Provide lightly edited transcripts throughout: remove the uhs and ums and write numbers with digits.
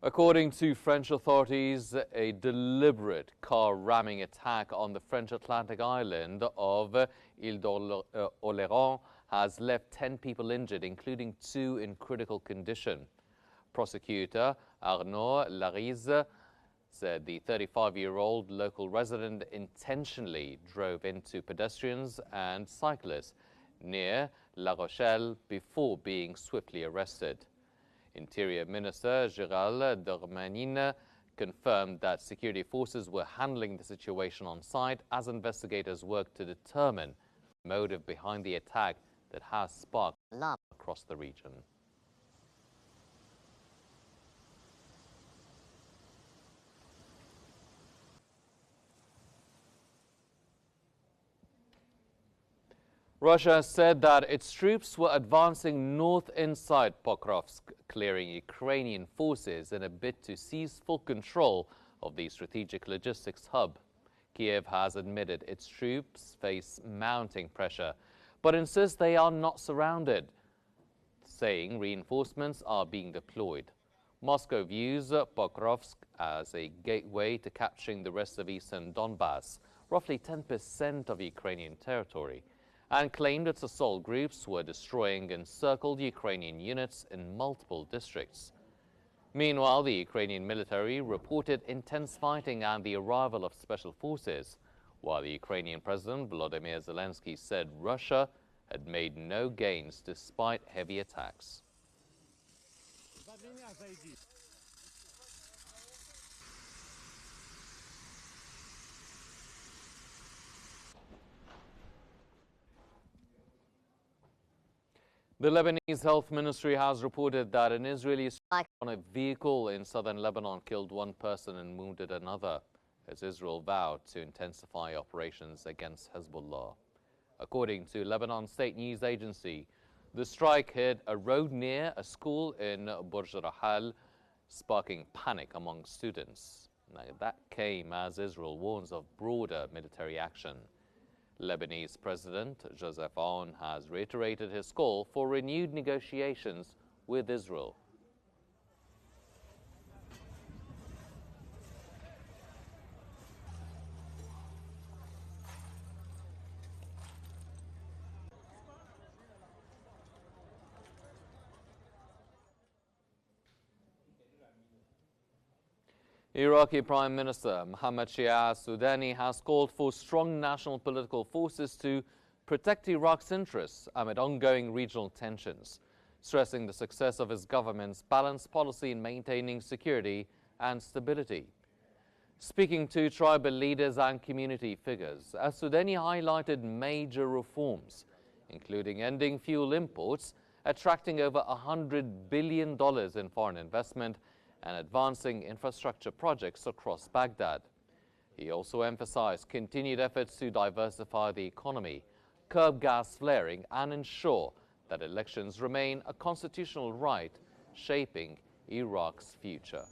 According to French authorities, a deliberate car-ramming attack on the French Atlantic island of Ile d'Oléron has left 10 people injured, including 2 in critical condition. Prosecutor Arnaud Larize said the 35-year-old local resident intentionally drove into pedestrians and cyclists near La Rochelle before being swiftly arrested. Interior Minister Gérald Darmanin confirmed that security forces were handling the situation on site as investigators worked to determine the motive behind the attack that has sparked alarm across the region. Russia said that its troops were advancing north inside Pokrovsk, clearing Ukrainian forces in a bid to seize full control of the strategic logistics hub. Kiev has admitted its troops face mounting pressure, but insists they are not surrounded, saying reinforcements are being deployed. Moscow views Pokrovsk as a gateway to capturing the rest of eastern Donbass, roughly 10% of Ukrainian territory, and claimed its assault groups were destroying encircled Ukrainian units in multiple districts. Meanwhile, the Ukrainian military reported intense fighting and the arrival of special forces, while the Ukrainian President Volodymyr Zelensky said Russia had made no gains despite heavy attacks. The Lebanese Health Ministry has reported that an Israeli strike on a vehicle in southern Lebanon killed 1 person and wounded another, as Israel vowed to intensify operations against Hezbollah. According to Lebanon State News Agency, the strike hit a road near a school in Burj Rahal, sparking panic among students. Now, that came as Israel warns of broader military action. Lebanese President Joseph Aoun has reiterated his call for renewed negotiations with Israel. Iraqi Prime Minister Mohammad Shia Sudani has called for strong national political forces to protect Iraq's interests amid ongoing regional tensions, stressing the success of his government's balanced policy in maintaining security and stability. Speaking to tribal leaders and community figures, Sudani highlighted major reforms, including ending fuel imports, attracting over $100 billion in foreign investment, and advancing infrastructure projects across Baghdad. He also emphasized continued efforts to diversify the economy, curb gas flaring, and ensure that elections remain a constitutional right shaping Iraq's future.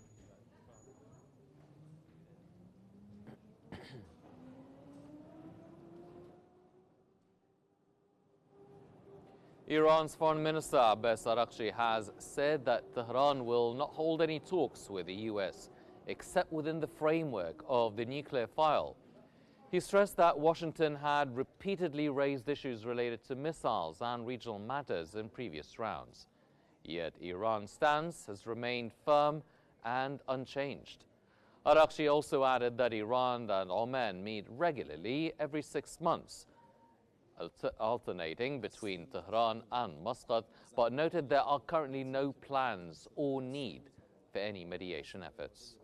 Iran's Foreign Minister Abbas Araghchi has said that Tehran will not hold any talks with the U.S. except within the framework of the nuclear file. He stressed that Washington had repeatedly raised issues related to missiles and regional matters in previous rounds. Yet Iran's stance has remained firm and unchanged. Araghchi also added that Iran and Oman meet regularly every 6 months, alternating between Tehran and Muscat, but noted there are currently no plans or need for any mediation efforts.